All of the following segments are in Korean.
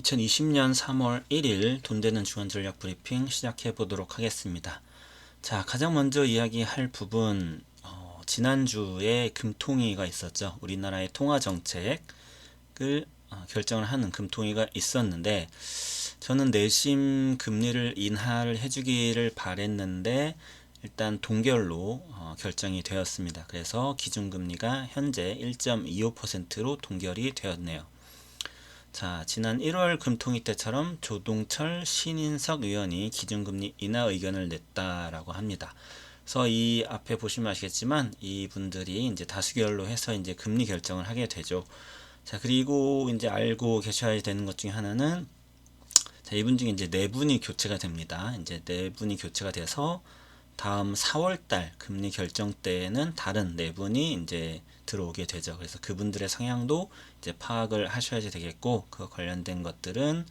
2020년 3월 1일 돈 되는 주간 전략 브리핑 시작해 보도록 하겠습니다. 자, 가장 먼저 이야기할 부분, 지난주에 금통위가 있었죠. 우리나라의 통화 정책을 결정을 하는 금통위가 있었는데, 저는 내심 금리를 인하를 해주기를 바랬는데 일단 동결로 결정이 되었습니다. 그래서 기준금리가 현재 1.25%로 동결이 되었네요. 자, 지난 1월 금통위 때처럼 조동철, 신인석 의원이 기준금리 인하 의견을 냈다라고 합니다. 그래서 이 앞에 보시면 아시겠지만 이분들이 이제 다수결로 해서 이제 금리 결정을 하게 되죠. 자, 그리고 이제 알고 계셔야 되는 것 중에 하나는, 자, 이분 중에 이제 네 분이 교체가 됩니다. 이제 네 분이 교체가 돼서 다음 4월달 금리 결정 때에는 다른 네 분이 이제 들어오게 되죠. 그래서 그분들의 성향도 이제 파악을 하셔야 되겠고, 그 관련된 것들은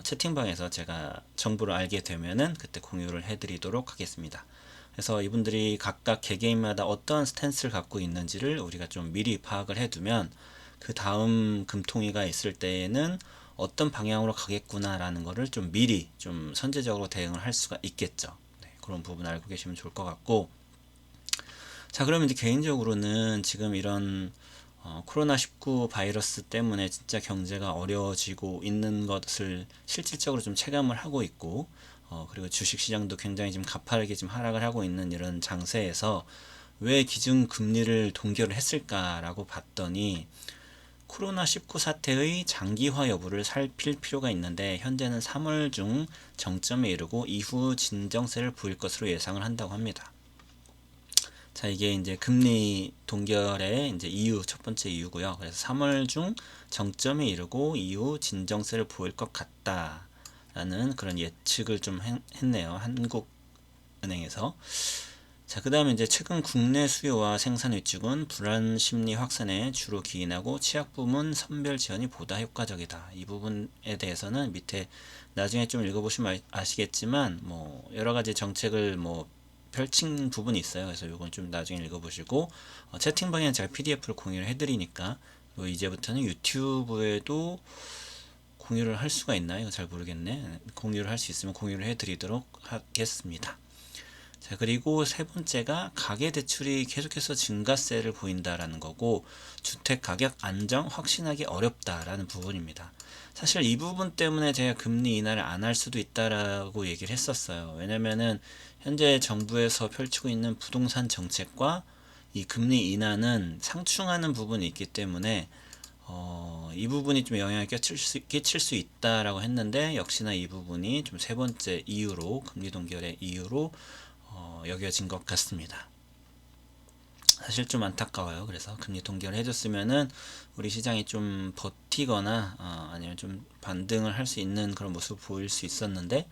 채팅방에서 제가 정보를 알게 되면은 그때 공유를 해드리도록 하겠습니다. 그래서 이분들이 각각 개개인마다 어떤 스탠스를 갖고 있는지를 우리가 좀 미리 파악을 해두면 그 다음 금통위가 있을 때에는 어떤 방향으로 가겠구나라는 거를 좀 미리 좀 선제적으로 대응을 할 수가 있겠죠. 그런 부분 알고 계시면 좋을 것 같고, 자, 그러면 이제 개인적으로는 지금 이런 코로나19 바이러스 때문에 진짜 경제가 어려워지고 있는 것을 실질적으로 좀 체감을 하고 있고, 그리고 주식시장도 굉장히 좀 가파르게 좀 하락을 하고 있는 이런 장세에서 왜 기준 금리를 동결을 했을까라고 봤더니, 코로나19 사태의 장기화 여부를 살필 필요가 있는데, 현재는 3월 중 정점에 이르고 이후 진정세를 보일 것으로 예상을 한다고 합니다. 자, 이게 이제 금리 동결의 이제 이유, 첫 번째 이유고요. 그래서 3월 중 정점에 이르고 이후 진정세를 보일 것 같다라는 그런 예측을 좀 했네요. 한국은행에서. 자, 그 다음에 이제 최근 국내 수요와 생산 위축은 불안 심리 확산에 주로 기인하고 취약 부문 선별 지원이 보다 효과적이다. 이 부분에 대해서는 밑에 나중에 좀 읽어보시면 아시겠지만, 뭐 여러 가지 정책을 뭐 펼친 부분이 있어요. 그래서 이건 좀 나중에 읽어보시고, 채팅방에 제가 PDF를 공유를 해드리니까, 이제부터는 유튜브에도 공유를 할 수가 있나요? 이거 잘 모르겠네. 공유를 할 수 있으면 공유를 해드리도록 하겠습니다. 자, 그리고 세 번째가 가계대출이 계속해서 증가세를 보인다라는 거고, 주택가격 안정 확신하기 어렵다라는 부분입니다. 사실 이 부분 때문에 제가 금리 인하를 안 할 수도 있다라고 얘기를 했었어요. 왜냐면은 현재 정부에서 펼치고 있는 부동산 정책과 이 금리 인하는 상충하는 부분이 있기 때문에 이 부분이 좀 영향을 끼칠 수 있다라고 했는데, 역시나 이 부분이 좀 세 번째 이유로, 금리 동결의 이유로 여겨진 것 같습니다. 사실 좀 안타까워요. 그래서 금리 동결을 해줬으면은 우리 시장이 좀 버티거나 아니면 좀 반등을 할 수 있는 그런 모습을 보일 수 있었는데,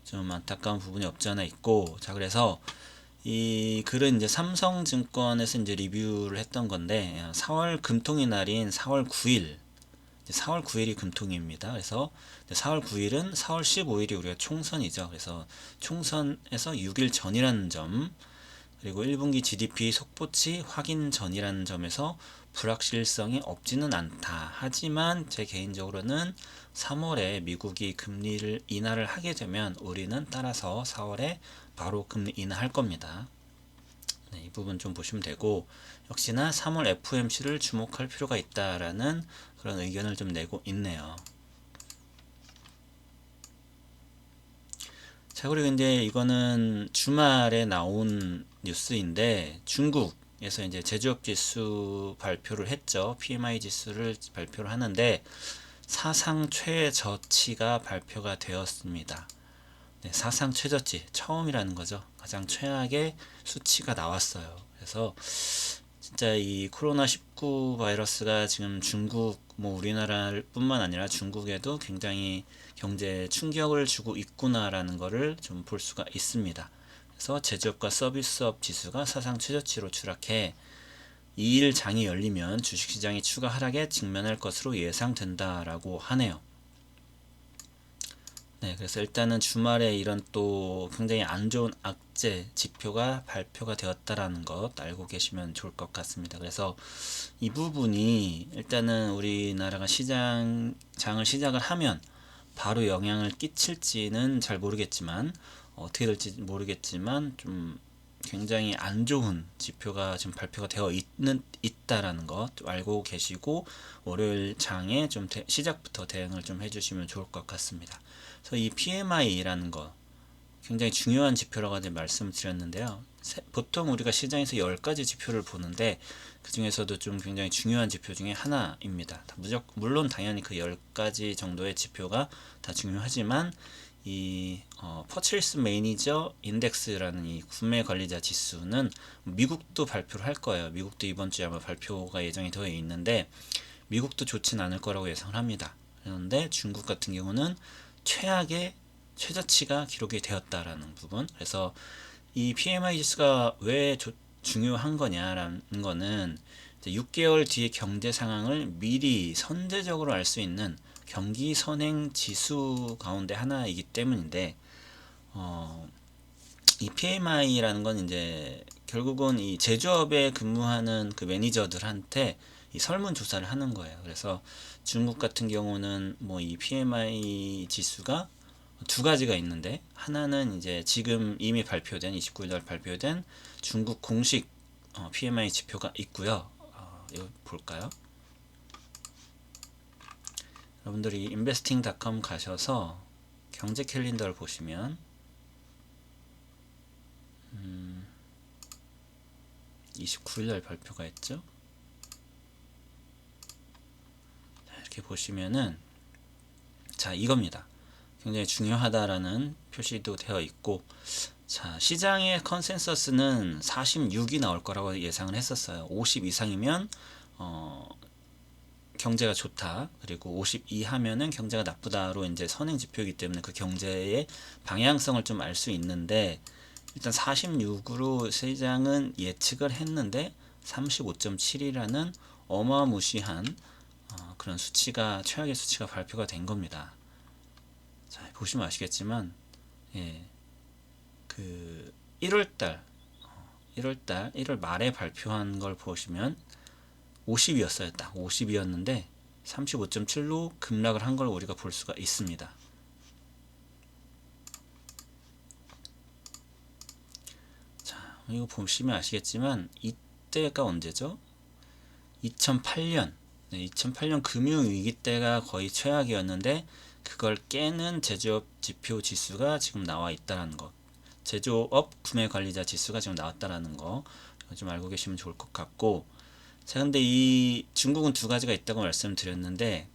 좀 안타까운 부분이 없지 않아 있고, 자, 그래서 이 글은 이제 삼성증권에서 이제 리뷰를 했던 건데, 4월 금통위 날인 4월 9일, 4월 9일이 금통위입니다. 그래서 4월 9일은 4월 15일이 우리가 총선이죠. 그래서 총선에서 6일 전이라는 점, 그리고 1분기 GDP 속보치 확인 전이라는 점에서 불확실성이 없지는 않다. 하지만 제 개인적으로는 3월에 미국이 금리를 인하를 하게 되면 우리는 따라서 4월에 바로 금리 인하할 겁니다. 네, 이 부분 좀 보시면 되고, 역시나 3월 FOMC를 주목할 필요가 있다라는 그런 의견을 좀 내고 있네요. 자, 그리고 이제 이거는 주말에 나온 뉴스인데, 중국에서 이제 제조업 지수 발표를 했죠. PMI 지수를 발표를 하는데 사상 최저치가 발표가 되었습니다. 네, 사상 최저치, 처음이라는 거죠. 가장 최악의 수치가 나왔어요. 그래서 진짜 이 코로나19 바이러스가 지금 중국, 뭐 우리나라뿐만 아니라 중국에도 굉장히 경제 충격을 주고 있구나라는 것을 좀 볼 수가 있습니다. 그래서 제조업과 서비스업 지수가 사상 최저치로 추락해 2일 장이 열리면 주식시장이 추가 하락에 직면할 것으로 예상된다라고 하네요. 네, 그래서 일단은 주말에 이런 또 굉장히 안 좋은 악재 지표가 발표가 되었다라는 것 알고 계시면 좋을 것 같습니다. 그래서 이 부분이 일단은 우리나라가 장을 시작을 하면 바로 영향을 끼칠지는 잘 모르겠지만 어떻게 될지 모르겠지만 좀 굉장히 안 좋은 지표가 지금 발표가 되어 있다라는 거 좀 알고 계시고 월요일 장에 좀 시작부터 대응을 좀 해주시면 좋을 것 같습니다. 그래서 이 PMI라는 거 굉장히 중요한 지표라고 말씀을 드렸는데요. 보통 우리가 시장에서 10가지 지표를 보는데 그 중에서도 좀 굉장히 중요한 지표 중에 하나입니다. 물론 당연히 그 10가지 정도의 지표가 다 중요하지만 이 퍼체이스 매니저 인덱스라는 이 구매 관리자 지수는 미국도 발표를 할 거예요. 미국도 이번 주에 아마 발표가 예정이 되어 있는데 미국도 좋진 않을 거라고 예상을 합니다. 그런데 중국 같은 경우는 최악의 최저치가 기록이 되었다라는 부분. 그래서 이 PMI 지수가 왜 중요한 거냐라는 거는 6개월 뒤의 경제 상황을 미리 선제적으로 알 수 있는 경기 선행 지수 가운데 하나이기 때문인데 이 PMI라는 건 이제 결국은 이 제조업에 근무하는 그 매니저들한테 이 설문조사를 하는 거예요. 그래서 중국 같은 경우는 뭐 이 PMI 지수가 두 가지가 있는데 하나는 이제 지금 이미 발표된 29일 발표된 중국 공식 PMI 지표가 있고요. 이거 볼까요? 여러분들이 investing.com 가셔서 경제 캘린더를 보시면 29일날 발표가 있죠. 자, 이렇게 보시면은 자 이겁니다. 굉장히 중요하다라는 표시도 되어 있고 자 시장의 컨센서스는 46이 나올 거라고 예상을 했었어요. 50 이상이면 경제가 좋다. 그리고 50 이하면은 경제가 나쁘다로 이제 선행 지표이기 때문에 그 경제의 방향성을 좀 알 수 있는데 일단 46으로 시장은 예측을 했는데 35.7이라는 어마무시한 그런 수치가 최악의 수치가 발표가 된 겁니다. 자, 보시면 아시겠지만 예, 그 1월 1월 말에 발표한 걸 보시면 50이었어요. 딱 50이었는데 35.7로 급락을 한 걸 우리가 볼 수가 있습니다. 자, 이거 보시면 아시겠지만 이때가 언제죠? 2008년 2008년 금융위기 때가 거의 최악이었는데 그걸 깨는 제조업 지표 지수가 지금 나와 있다는 것, 제조업 구매 관리자 지수가 지금 나왔다라는 거 좀 알고 계시면 좋을 것 같고, 자 근데 이 중국은 두 가지가 있다고 말씀드렸는데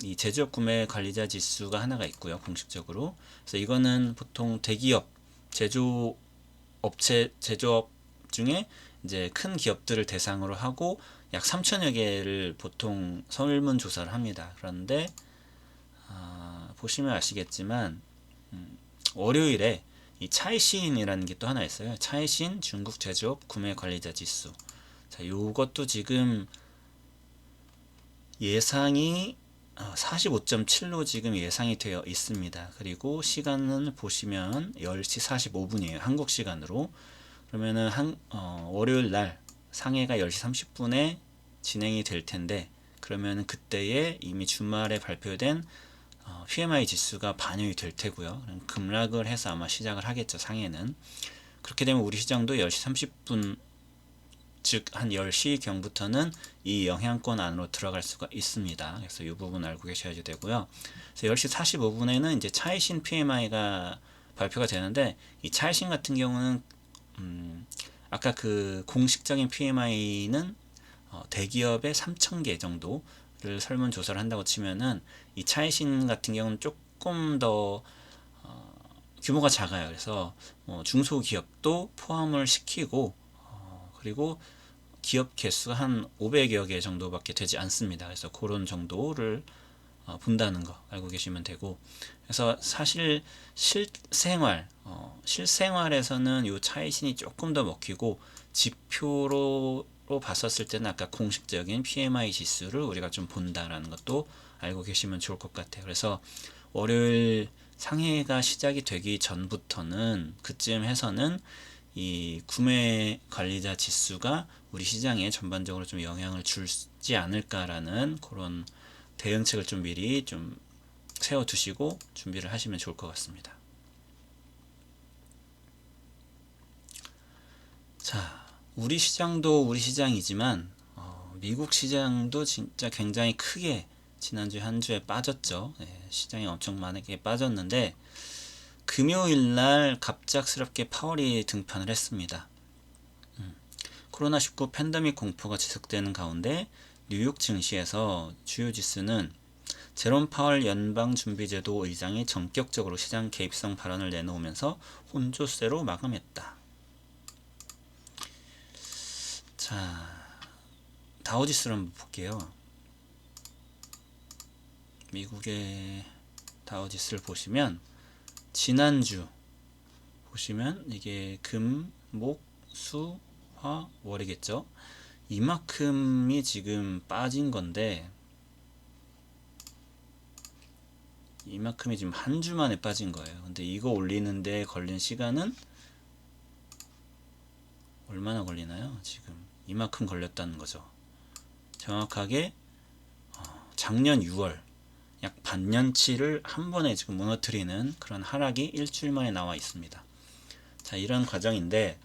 이 제조업 구매 관리자 지수가 하나가 있고요, 공식적으로. 그래서 이거는 보통 대기업 제조업 중에 이제 큰 기업들을 대상으로 하고 약 3천여 개를 보통 설문 조사를 합니다. 그런데 보시면 아시겠지만 월요일에 이 차이신이라는 게 또 하나 있어요. 차이신 중국 제조업 구매 관리자 지수. 자, 요것도 지금 예상이 45.7로 지금 예상이 되어 있습니다. 그리고 시간은 보시면 10시 45분이에요. 한국 시간으로. 그러면은 월요일 날 상해가 10시 30분에 진행이 될 텐데 그러면은 그때에 이미 주말에 발표된 PMI 지수가 반영이 될 테고요. 급락을 해서 아마 시작을 하겠죠. 상해는. 그렇게 되면 우리 시장도 10시 30분 즉 한 10시경부터는 이 영향권 안으로 들어갈 수가 있습니다. 그래서 이 부분 알고 계셔야 되고요. 그래서 10시 45분에는 이제 차이신 PMI가 발표가 되는데 이 차이신 같은 경우는 아까 그 공식적인 PMI는 대기업의 3,000개 정도를 설문조사를 한다고 치면은 이 차이신 같은 경우는 조금 더 규모가 작아요. 그래서 중소기업도 포함을 시키고 그리고 기업 개수가 한 500여 개 정도밖에 되지 않습니다. 그래서 그런 정도를 본다는 거 알고 계시면 되고, 그래서 사실 실생활에서는 이 차이신이 조금 더 먹히고 지표로 봤었을 때는 아까 공식적인 PMI 지수를 우리가 좀 본다라는 것도 알고 계시면 좋을 것 같아요. 그래서 월요일 상해가 시작이 되기 전부터는 그쯤 해서는 이 구매 관리자 지수가 우리 시장에 전반적으로 좀 영향을 주지 않을까라는 그런 대응책을 좀 미리 좀 채워두시고 준비를 하시면 좋을 것 같습니다. 자, 우리 시장도 우리 시장이지만 미국 시장도 진짜 굉장히 크게 지난주에 한 주에 빠졌죠. 시장이 엄청 많게 빠졌는데 금요일날 갑작스럽게 파월이 등판을 했습니다. 코로나19 팬데믹 공포가 지속되는 가운데 뉴욕 증시에서 주요 지수는 제롬 파월 연방준비제도 의장이 전격적으로 시장 개입성 발언을 내놓으면서 혼조세로 마감했다. 자, 다우지수를 한번 볼게요. 미국의 다우지수를 보시면 지난주 보시면 이게 금, 목, 수, 화, 월이겠죠. 이만큼이 지금 빠진 건데 이만큼이 지금 한 주 만에 빠진 거예요. 근데 이거 올리는데 걸린 시간은 얼마나 걸리나요? 지금 이만큼 걸렸다는 거죠. 정확하게 작년 6월 약 반년치를 한 번에 지금 무너뜨리는 그런 하락이 일주일 만에 나와 있습니다. 자, 이런 과정인데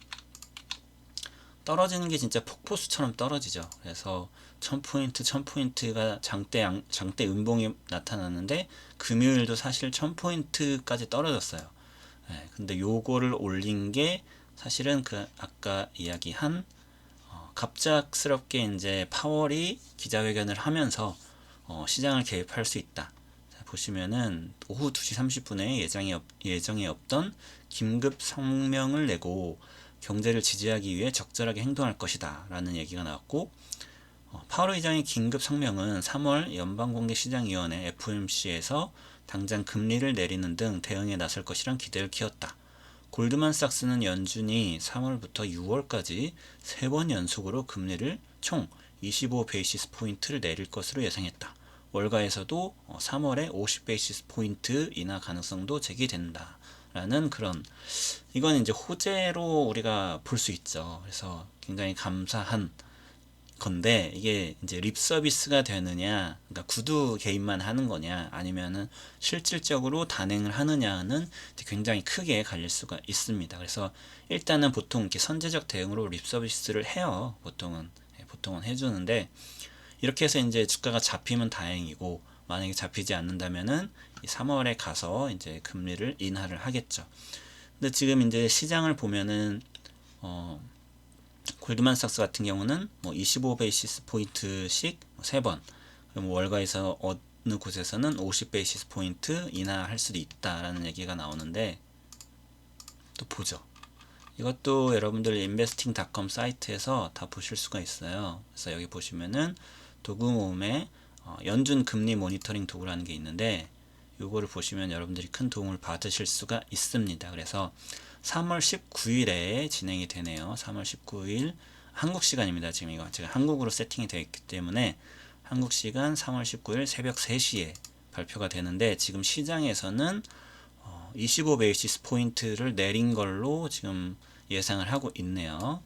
떨어지는 게 진짜 폭포수처럼 떨어지죠. 그래서 1000포인트가 장대 음봉이 나타났는데 금요일도 사실 1000포인트까지 떨어졌어요. 근데 요거를 올린 게 사실은 그 아까 이야기한 갑작스럽게 이제 파월이 기자회견을 하면서 시장을 개입할 수 있다. 자, 보시면은 오후 2시 30분에 예정에 없던 긴급 성명을 내고 경제를 지지하기 위해 적절하게 행동할 것이다 라는 얘기가 나왔고, 파월 의장의 긴급 성명은 3월 연방공개시장위원회 FOMC에서 당장 금리를 내리는 등 대응에 나설 것이란 기대를 키웠다. 골드만삭스는 연준이 3월부터 6월까지 3번 연속으로 금리를 총 25베이시스 포인트를 내릴 것으로 예상했다. 월가에서도 3월에 50베이시스 포인트 인하 가능성도 제기된다. 라는 그런, 이건 이제 호재로 우리가 볼 수 있죠. 그래서 굉장히 감사한 건데, 이게 이제 립 서비스가 되느냐, 그러니까 구두 개입만 하는 거냐, 아니면은 실질적으로 단행을 하느냐는 굉장히 크게 갈릴 수가 있습니다. 그래서 일단은 보통 이렇게 선제적 대응으로 립 서비스를 해요. 보통은 해주는데, 이렇게 해서 이제 주가가 잡히면 다행이고, 만약에 잡히지 않는다면은 3월에 가서 이제 금리를 인하를 하겠죠. 근데 지금 이제 시장을 보면은 골드만삭스 같은 경우는 뭐 25베이시스 포인트씩 3번, 그럼 월가에서 어느 곳에서는 50베이시스 포인트 인하할 수도 있다라는 얘기가 나오는데, 또 보죠. 이것도 여러분들 investing.com 사이트에서 다 보실 수가 있어요. 그래서 여기 보시면은 도구 모음에 연준 금리 모니터링 도구라는 게 있는데, 요거를 보시면 여러분들이 큰 도움을 받으실 수가 있습니다. 그래서 3월 19일에 진행이 되네요. 3월 19일 한국 시간입니다. 지금 이거 제가 한국으로 세팅이 되어 있기 때문에 한국 시간 3월 19일 새벽 3시에 발표가 되는데, 지금 시장에서는 25베이시스 포인트를 내린 걸로 지금 예상을 하고 있네요.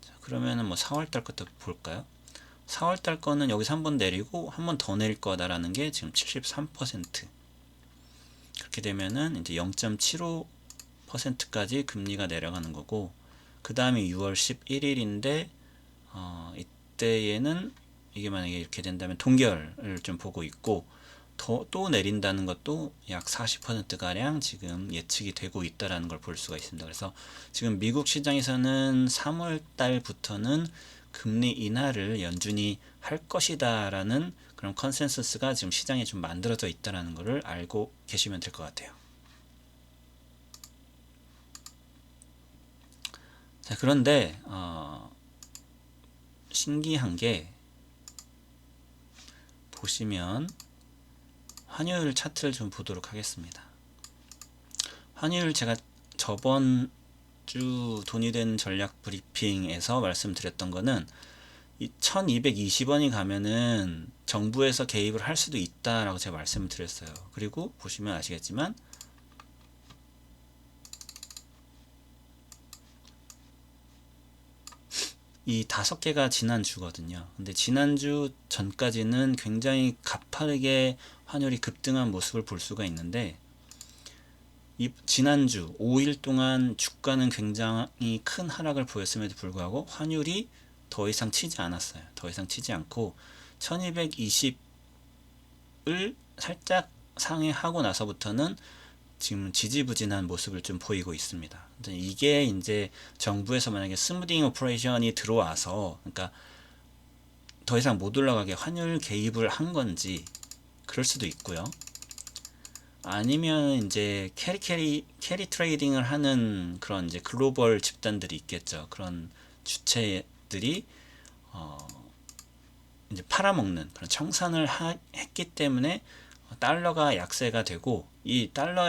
자, 그러면은 뭐 4월달 것도 볼까요? 4월달 거는 여기서 한 번 내리고 한 번 더 내릴 거다라는 게 지금 73%. 그렇게 되면은 이제 0.75%까지 금리가 내려가는 거고, 그 다음에 6월 11일인데 이때에는 이게 만약에 이렇게 된다면 동결을 좀 보고 있고, 또 내린다는 것도 약 40%가량 지금 예측이 되고 있다는 걸 볼 수가 있습니다. 그래서 지금 미국 시장에서는 3월 달부터는 금리 인하를 연준이 할 것이다 라는 그런 컨센서스가 지금 시장에 좀 만들어져 있다는 것을 알고 계시면 될 것 같아요. 자, 그런데 신기한 게, 보시면 환율 차트를 좀 보도록 하겠습니다. 환율 제가 저번 주 돈이 되는 전략 브리핑에서 말씀드렸던 거는 1220원이 가면은 정부에서 개입을 할 수도 있다라고 제가 말씀을 드렸어요. 그리고 보시면 아시겠지만 이 5개가 지난주거든요. 근데 지난주 전까지는 굉장히 가파르게 환율이 급등한 모습을 볼 수가 있는데, 이 지난주 5일 동안 주가는 굉장히 큰 하락을 보였음에도 불구하고 환율이 더 이상 치지 않았어요. 더 이상 치지 않고 1220을 살짝 상회하고 나서부터는 지금 지지부진한 모습을 좀 보이고 있습니다. 이게 이제 정부에서 만약에 스무딩 오퍼레이션이 들어와서, 그러니까 더 이상 못 올라가게 환율 개입을 한 건지 그럴 수도 있고요. 아니면 이제 캐리 트레이딩을 하는 그런 이제 글로벌 집단들이 있겠죠. 그런 주체들이 이제 팔아먹는 그런 청산을 했기 때문에 달러가 약세가 되고, 이 달러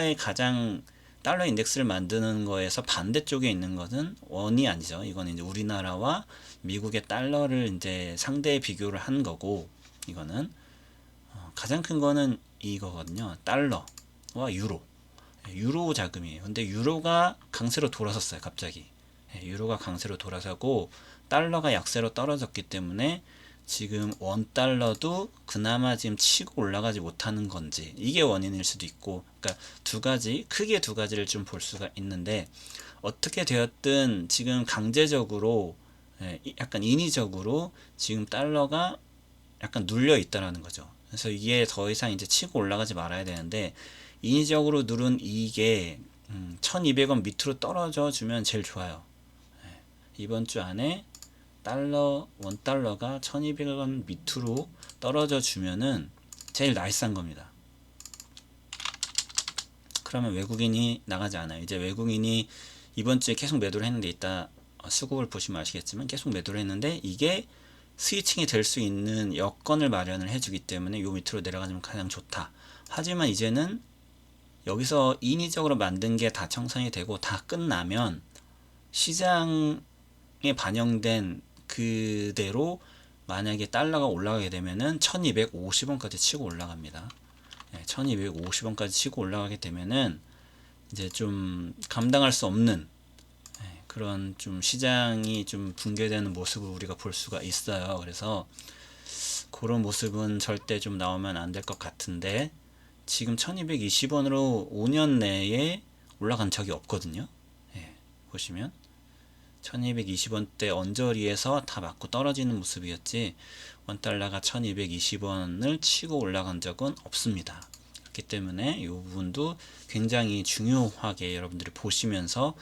인덱스를 만드는 거에서 반대쪽에 있는 것은 원이 아니죠. 이거는 이제 우리나라와 미국의 달러를 이제 상대 비교를 한 거고, 이거는 가장 큰 거는 이거거든요. 달러와 유로 자금이에요. 근데 유로가 강세로 돌아섰어요. 갑자기 유로가 강세로 돌아서고 달러가 약세로 떨어졌기 때문에 지금 원달러도 그나마 지금 치고 올라가지 못하는 건지, 이게 원인일 수도 있고, 그러니까 크게 두 가지를 좀 볼 수가 있는데, 어떻게 되었든 지금 강제적으로, 약간 인위적으로 지금 달러가 약간 눌려 있다라는 거죠. 그래서 이게 더 이상 이제 치고 올라가지 말아야 되는데, 인위적으로 누른 이게 1200원 밑으로 떨어져 주면 제일 좋아요. 이번 주 안에 원달러가 1200원 밑으로 떨어져 주면은 제일 나이스한 겁니다. 그러면 외국인이 나가지 않아요. 이제 외국인이 이번 주에 계속 매도를 했는데, 이따 수급을 보시면 아시겠지만 계속 매도를 했는데, 이게 스위칭이 될 수 있는 여건을 마련을 해주기 때문에 요 밑으로 내려가면 가장 좋다. 하지만 이제는 여기서 인위적으로 만든 게 다 청산이 되고 다 끝나면 시장에 반영된 그대로 만약에 달러가 올라가게 되면은 1250원까지 치고 올라갑니다. 1250원까지 치고 올라가게 되면은 이제 좀 감당할 수 없는 그런 좀 시장이 좀 붕괴되는 모습을 우리가 볼 수가 있어요. 그래서 그런 모습은 절대 좀 나오면 안 될 것 같은데, 지금 1220원으로 5년 내에 올라간 적이 없거든요. 보시면 1220원대 언저리에서 다 맞고 떨어지는 모습이었지, 원달러가 1220원을 치고 올라간 적은 없습니다. 그렇기 때문에 이 부분도 굉장히 중요하게 여러분들이 보시면서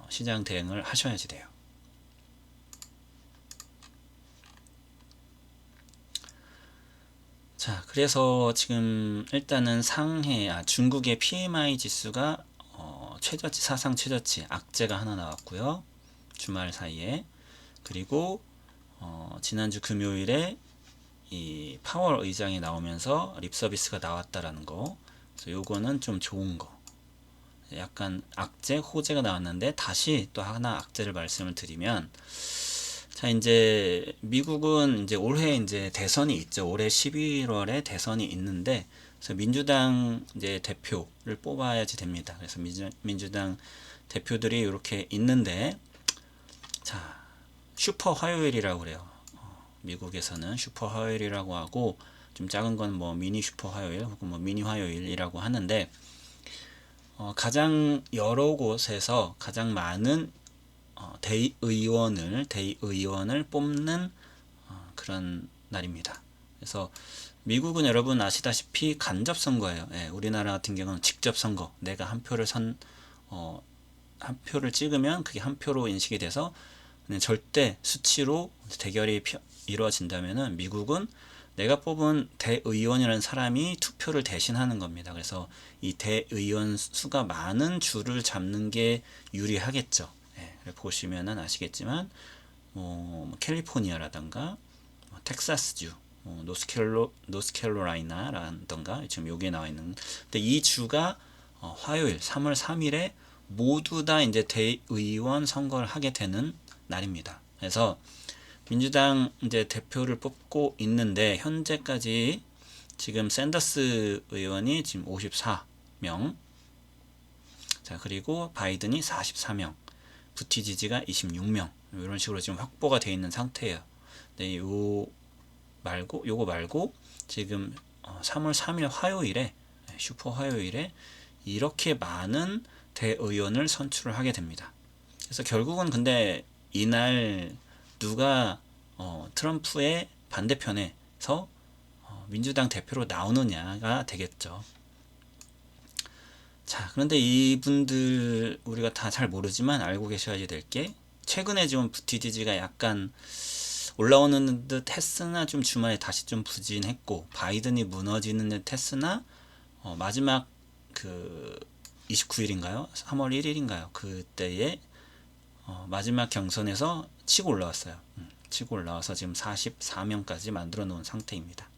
시장 대응을 하셔야지 돼요. 자, 그래서 지금 일단은 중국의 PMI 지수가 사상 최저치 악재가 하나 나왔고요. 주말 사이에. 그리고 지난주 금요일에 이 파월 의장이 나오면서 립 서비스가 나왔다라는 거. 그래서 요거는 좀 좋은 거. 약간 악재, 호재가 나왔는데, 다시 또 하나 악재를 말씀을 드리면, 자, 이제 미국은 이제 올해 이제 대선이 있죠. 올해 11월에 대선이 있는데, 그래서 민주당 이제 대표를 뽑아야지 됩니다. 그래서 민주당 대표들이 이렇게 있는데, 자, 슈퍼 화요일이라고 그래요. 미국에서는 슈퍼 화요일이라고 하고, 좀 작은 건 뭐 미니 슈퍼 화요일 혹은 뭐 미니 화요일이라고 하는데, 가장 여러 곳에서 가장 많은 대의원을 뽑는 그런 날입니다. 그래서 미국은 여러분 아시다시피 간접 선거예요. 우리나라 같은 경우는 직접 선거. 내가 한 표를 찍으면 그게 한 표로 인식이 돼서 절대 수치로 대결이 이루어진다면은, 미국은 내가 뽑은 대의원이라는 사람이 투표를 대신하는 겁니다. 그래서 이 대의원 수가 많은 주를 잡는 게 유리하겠죠. 보시면은 아시겠지만, 캘리포니아라던가 텍사스주, 노스캐롤라이나라던가 지금 여기에 나와 있는. 근데 이 주가 화요일 3월 3일에 모두 다 이제 대의원 선거를 하게 되는 날입니다. 그래서 민주당 이제 대표를 뽑고 있는데, 현재까지 지금 샌더스 의원이 지금 54명, 자, 그리고 바이든이 44명, 부티지지가 26명, 이런 식으로 지금 확보가 되어 있는 상태예요. 네, 요거 말고 지금 3월 3일 화요일에, 슈퍼 화요일에 이렇게 많은 대의원을 선출을 하게 됩니다. 그래서 결국은 근데 이날 누가 트럼프의 반대편에서 민주당 대표로 나오느냐가 되겠죠. 자, 그런데 이분들 우리가 다 잘 모르지만 알고 계셔야 될 게, 최근에 좀 부티지지가 약간 올라오는 듯 했으나 좀 주말에 다시 좀 부진했고, 바이든이 무너지는 듯 했으나 마지막 그 29일인가요? 3월 1일인가요? 그때에 마지막 경선에서 치고 올라왔어요. 치고 올라와서 지금 44명까지 만들어 놓은 상태입니다.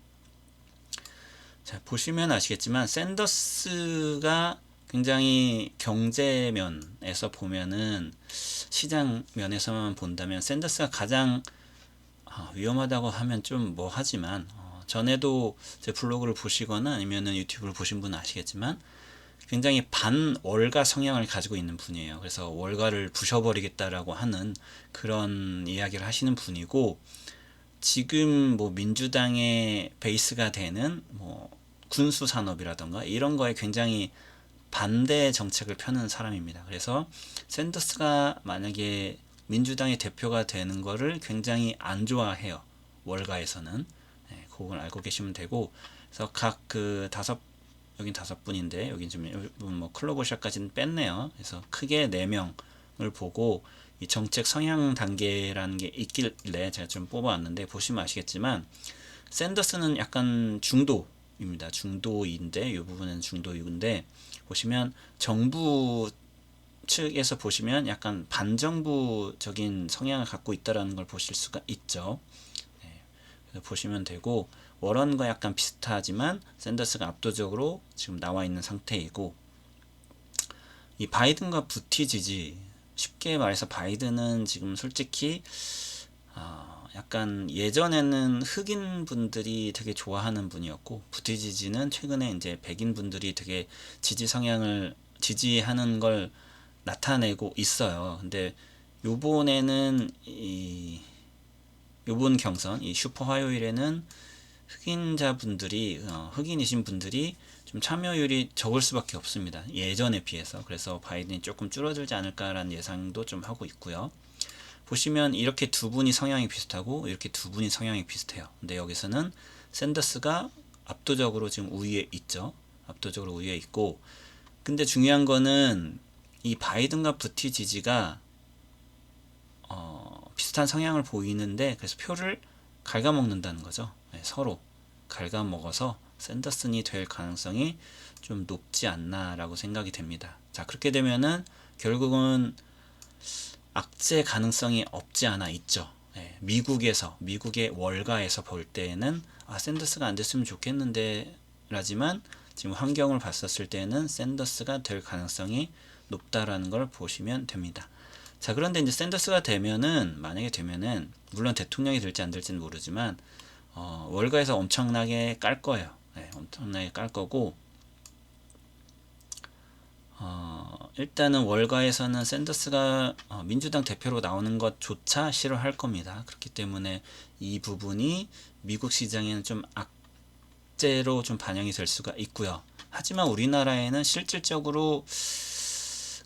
자, 보시면 아시겠지만 샌더스가 굉장히 경제면에서 보면은, 시장 면에서만 본다면 샌더스가 가장 위험하다고 하면 좀 뭐 하지만, 전에도 제 블로그를 보시거나 아니면은 유튜브를 보신 분은 아시겠지만 굉장히 반월가 성향을 가지고 있는 분이에요. 그래서 월가를 부셔버리겠다라고 하는 그런 이야기를 하시는 분이고, 지금 뭐 민주당의 베이스가 되는 뭐 군수 산업이라던가 이런 거에 굉장히 반대 정책을 펴는 사람입니다. 그래서 샌더스가 만약에 민주당의 대표가 되는 거를 굉장히 안 좋아해요. 월가에서는. 네, 그걸 알고 계시면 되고, 그래서 각 그 여긴 5분인데 여긴 좀 뭐 클로버샷까지는 뺐네요. 그래서 크게 4명을 보고 이 정책 성향 단계라는 게 있길래 제가 좀 뽑아왔는데, 보시면 아시겠지만 샌더스는 약간 중도입니다. 중도인데, 이 부분은 중도인데, 보시면 정부 측에서 보시면 약간 반정부적인 성향을 갖고 있다라는 걸 보실 수가 있죠. 네, 그래서 보시면 되고, 워런과 약간 비슷하지만 샌더스가 압도적으로 지금 나와 있는 상태이고, 이 바이든과 부티지지, 쉽게 말해서 바이든은 지금 솔직히 약간 예전에는 흑인 분들이 되게 좋아하는 분이었고, 부티지지는 최근에 이제 백인 분들이 되게 지지 성향을 지지하는 걸 나타내고 있어요. 근데 요번에는 요번 경선, 이 슈퍼 화요일에는 흑인이신 분들이 좀 참여율이 적을 수밖에 없습니다. 예전에 비해서. 그래서 바이든이 조금 줄어들지 않을까라는 예상도 좀 하고 있고요. 보시면 이렇게 두 분이 성향이 비슷하고 이렇게 두 분이 성향이 비슷해요. 근데 여기서는 샌더스가 압도적으로 지금 우위에 있죠. 압도적으로 우위에 있고, 근데 중요한 거는 이 바이든과 부티지지가 비슷한 성향을 보이는데, 그래서 표를 갉아먹는다는 거죠. 네, 서로 갉아먹어서 샌더슨이 될 가능성이 좀 높지 않나라고 생각이 됩니다. 자, 그렇게 되면은 결국은 악재 가능성이 없지 않아 있죠. 네, 미국의 월가에서 볼 때에는 샌더스가 안 됐으면 좋겠는데 라지만, 지금 환경을 봤었을 때는 샌더스가 될 가능성이 높다라는 걸 보시면 됩니다. 자, 그런데 이제 샌더스가 만약에 되면은, 물론 대통령이 될지 안 될지는 모르지만 월가에서 엄청나게 깔 거예요. 네, 엄청나게 깔 거고, 일단은 월가에서는 샌더스가 민주당 대표로 나오는 것조차 싫어할 겁니다. 그렇기 때문에 이 부분이 미국 시장에는 좀 악재로 좀 반영이 될 수가 있고요. 하지만 우리나라에는 실질적으로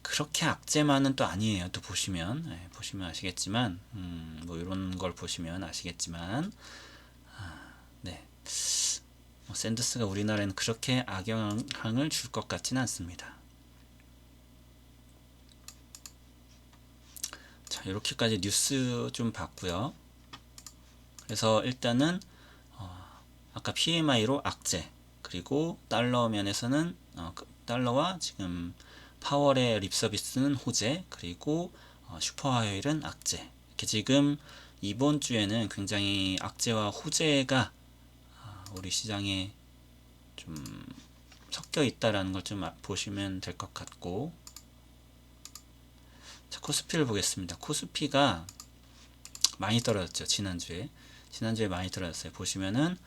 그렇게 악재만은 또 아니에요. 또 보시면, 보시면 아시겠지만, 뭐 이런 걸 보시면 아시겠지만, 네, 샌더스가 우리나라에는 그렇게 악영향을 줄 것 같지는 않습니다. 자, 이렇게까지 뉴스 좀 봤고요. 그래서 일단은 아까 PMI로 악재, 그리고 달러 면에서는 달러와 지금 파월의 립서비스는 호재, 그리고 슈퍼 화요일은 악재. 이렇게 지금 이번 주에는 굉장히 악재와 호재가 우리 시장에 좀 섞여 있다라는 걸 좀 보시면 될 것 같고, 자, 코스피를 보겠습니다. 코스피가 많이 떨어졌죠. 지난주에 많이 떨어졌어요. 보시면은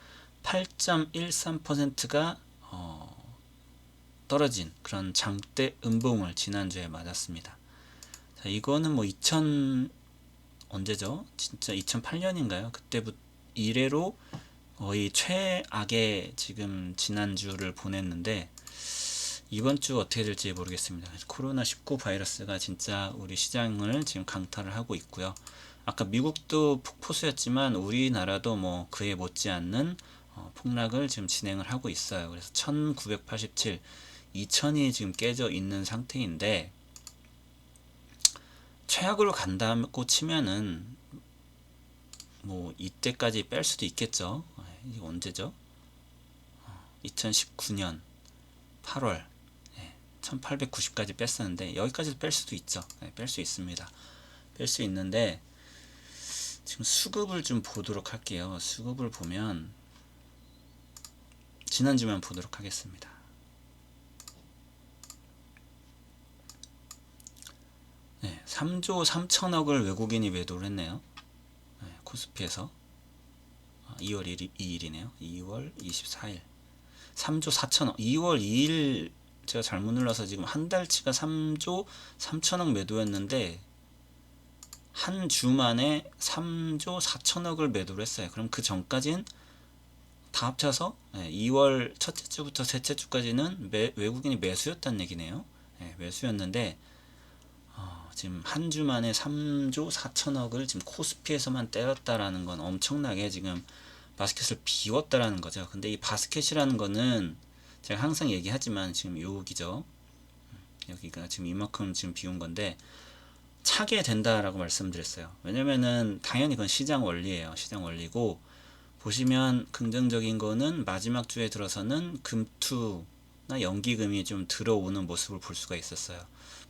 8.13%가 떨어진 그런 장대 음봉을 지난주에 맞았습니다. 자, 이거는 뭐 언제죠? 진짜 2008년인가요? 그때부터 이래로 거의 최악의 지금 지난주를 보냈는데 이번 주 어떻게 될지 모르겠습니다. 코로나19 바이러스가 진짜 우리 시장을 지금 강타를 하고 있고요. 아까 미국도 폭포수였지만 우리나라도 뭐 그에 못지않는 폭락을 지금 진행을 하고 있어요. 그래서 1987, 2000이 지금 깨져 있는 상태인데 최악으로 간다고 치면은 뭐 이때까지 뺄 수도 있겠죠. 이게 언제죠? 2019년 8월 1890까지 뺐었는데 여기까지도 뺄 수도 있죠. 뺄 수 있습니다. 뺄 수 있는데 지금 수급을 좀 보도록 할게요. 수급을 보면 지난주만 보도록 하겠습니다. 네, 3조 3천억을 외국인이 매도를 했네요. 네, 코스피에서 2월 2일이네요. 2월 24일 3조 4천억 2월 2일 제가 잘못 눌러서 지금 한 달치가 3조 3천억 매도였는데 한 주 만에 3조 4천억을 매도를 했어요. 그럼 그 전까지는 다 합쳐서 2월 첫째 주부터 셋째 주까지는 외국인이 매수였다는 얘기네요. 매수였는데 지금 한 주 만에 3조 4천억을 지금 코스피에서만 때렸다라는 건 엄청나게 지금 바스켓을 비웠다라는 거죠. 근데 이 바스켓이라는 거는 제가 항상 얘기하지만 지금 여기죠. 여기가 지금 이만큼 지금 비운 건데 차게 된다라고 말씀드렸어요. 왜냐면은 당연히 그건 시장 원리예요. 시장 원리고 보시면 긍정적인 거는 마지막 주에 들어서는 금투나 연기금이 좀 들어오는 모습을 볼 수가 있었어요.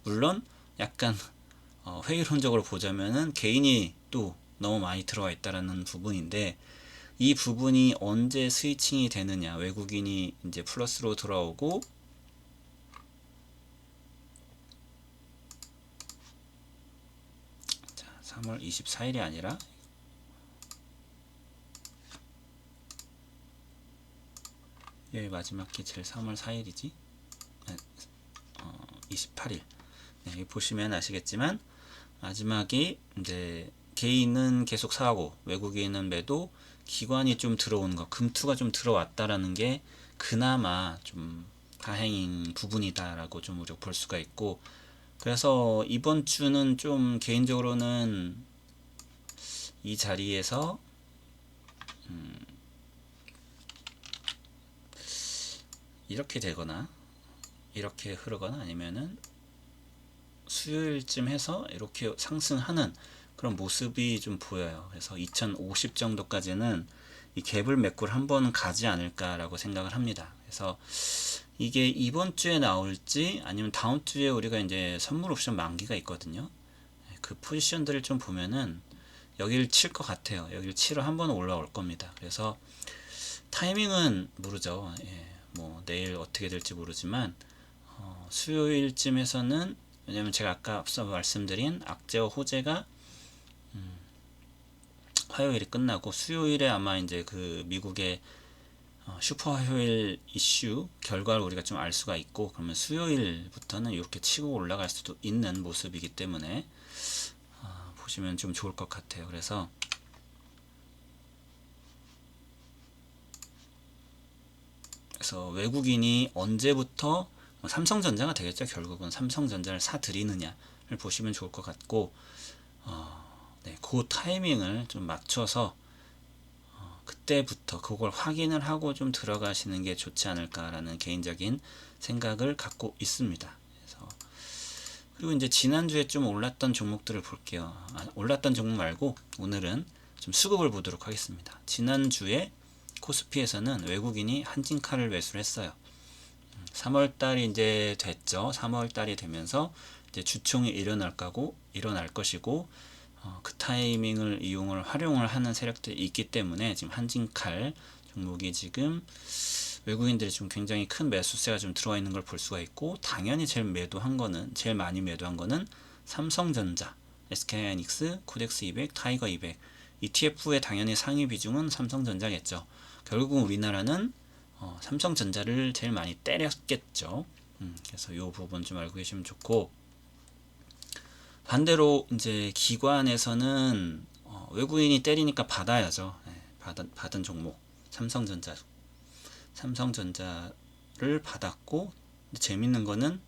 물론 약간 회의론적으로 보자면은 개인이 또 너무 많이 들어와 있다라는 부분인데 이 부분이 언제 스위칭이 되느냐, 외국인이 이제 플러스로 들어오고 자, 3월 24일이 아니라 여기 마지막 게 제일 3월 4일이지 28일 여기 보시면 아시겠지만 마지막이 이제 개인은 계속 사고 외국인은 매도 기관이 좀 들어오는 거 금투가 좀 들어왔다라는 게 그나마 좀 다행인 부분이다라고 좀 우리가 볼 수가 있고 그래서 이번 주는 좀 개인적으로는 이 자리에서 이렇게 되거나 이렇게 흐르거나 아니면은 수요일쯤 해서 이렇게 상승하는 그런 모습이 좀 보여요. 그래서 2050 정도까지는 이 갭을 메꾸를 한번 가지 않을까라고 생각을 합니다. 그래서 이게 이번 주에 나올지 아니면 다음 주에 우리가 이제 선물 옵션 만기가 있거든요. 그 포지션들을 좀 보면은 여기를 칠 것 같아요. 여기를 치러 한번 올라올 겁니다. 그래서 타이밍은 모르죠. 뭐 내일 어떻게 될지 모르지만 수요일쯤에서는 왜냐면 제가 아까 앞서 말씀드린 악재와 호재가 화요일이 끝나고 수요일에 아마 이제 그 미국의 슈퍼 화요일 이슈 결과를 우리가 좀 알 수가 있고 그러면 수요일부터는 이렇게 치고 올라갈 수도 있는 모습이기 때문에 보시면 좀 좋을 것 같아요. 그래서 외국인이 언제부터 삼성전자가 되겠죠. 결국은 삼성전자를 사들이느냐를 보시면 좋을 것 같고 네, 그 타이밍을 좀 맞춰서 그때부터 그걸 확인을 하고 좀 들어가시는 게 좋지 않을까라는 개인적인 생각을 갖고 있습니다. 그래서 그리고 이제 지난주에 좀 올랐던 종목들을 볼게요. 올랐던 종목 말고 오늘은 좀 수급을 보도록 하겠습니다. 지난주에 코스피에서는 외국인이 한진칼을 매수를 했어요. 3월달이 이제 됐죠. 3월달이 되면서 이제 주총이 일어날 것이고 그 타이밍을 활용을 하는 세력들이 있기 때문에 지금 한진칼 종목이 지금 외국인들이 좀 굉장히 큰 매수세가 좀 들어와 있는 걸 볼 수가 있고 당연히 제일 많이 매도한 거는 삼성전자, SK하이닉스, 코덱스 200, 타이거 200 ETF의 당연히 상위 비중은 삼성전자겠죠. 결국은 우리나라는 삼성전자를 제일 많이 때렸겠죠. 그래서 이 부분 좀 알고 계시면 좋고 반대로 이제 기관에서는 외국인이 때리니까 받아야죠. 예, 받은 종목 삼성전자를 받았고, 재밌는 거는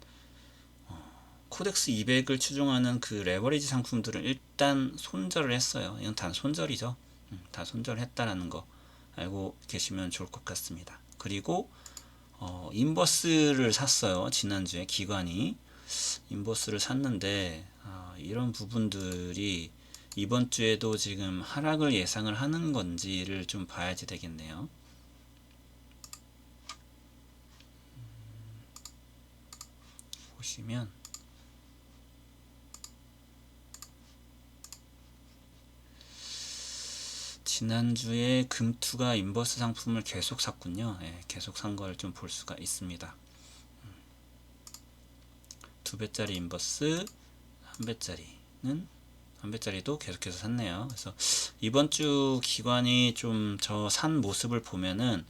코덱스 200을 추종하는 그 레버리지 상품들은 일단 손절을 했어요. 이건 단 손절이죠. 다 손절했다라는 거 알고 계시면 좋을 것 같습니다. 그리고 인버스를 샀어요. 지난주에 기관이 인버스를 샀는데, 이런 부분들이 이번 주에도 지금 하락을 예상을 하는 건지를 좀 봐야지 되겠네요. 보시면 지난주에 금투가 인버스 상품을 계속 샀군요. 예, 계속 산 걸 좀 볼 수가 있습니다. 2배짜리 인버스, 1배짜리도 계속해서 샀네요. 그래서 이번 주 기관이 좀 저 산 모습을 보면은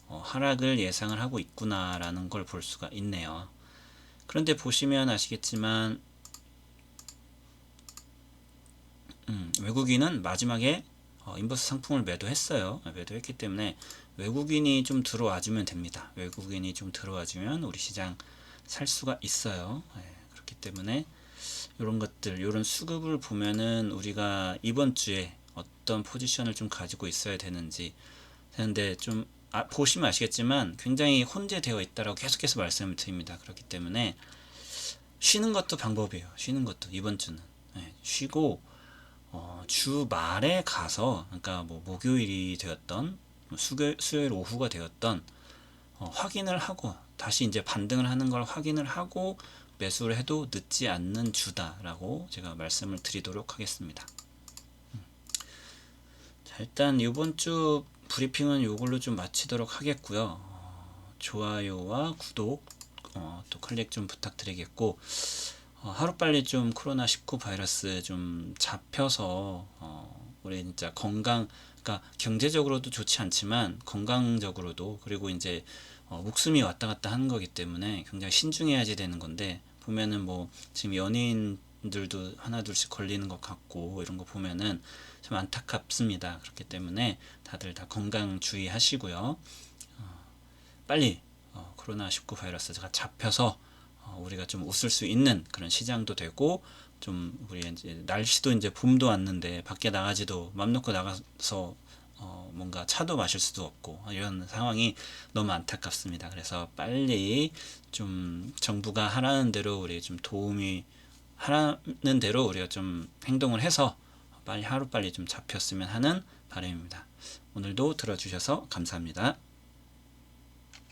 하락을 예상을 하고 있구나라는 걸 볼 수가 있네요. 그런데 보시면 아시겠지만 외국인은 마지막에 인버스 상품을 매도했어요. 매도했기 때문에 외국인이 좀 들어와주면 됩니다. 외국인이 좀 들어와주면 우리 시장 살 수가 있어요. 그렇기 때문에 이런 것들, 이런 수급을 보면은 우리가 이번 주에 어떤 포지션을 좀 가지고 있어야 되는지 하는데, 좀 보시면 아시겠지만 굉장히 혼재되어 있다라고 계속해서 말씀을 드립니다. 그렇기 때문에 쉬는 것도 방법이에요. 쉬는 것도 이번 주는 쉬고 주 말에 가서, 그러니까 뭐 목요일이 되었던 수요일 오후가 되었던 확인을 하고 다시 이제 반등을 하는 걸 확인을 하고 매수를 해도 늦지 않는 주다라고 제가 말씀을 드리도록 하겠습니다. 자, 일단 이번 주 브리핑은 이걸로 좀 마치도록 하겠고요. 좋아요와 구독 또 클릭 좀 부탁드리겠고, 하루빨리 좀 코로나19 바이러스 좀 잡혀서 우리 진짜 그러니까 경제적으로도 좋지 않지만 건강적으로도, 그리고 이제 목숨이 왔다 갔다 하는 거기 때문에 굉장히 신중해야지 되는 건데, 보면은 뭐 지금 연예인들도 하나 둘씩 걸리는 것 같고 이런 거 보면은 좀 안타깝습니다. 그렇기 때문에 다들 다 건강 주의하시고요. 빨리 코로나19 바이러스가 잡혀서 우리가 좀 웃을 수 있는 그런 시장도 되고, 좀 우리 이제 날씨도 이제 봄도 왔는데 밖에 나가지도 맘 놓고 나가서 뭔가 차도 마실 수도 없고 이런 상황이 너무 안타깝습니다. 그래서 빨리 좀 정부가 하라는 대로 우리 좀 도움이 하라는 대로 우리가 좀 행동을 해서 빨리 하루빨리 좀 잡혔으면 하는 바람입니다. 오늘도 들어주셔서 감사합니다.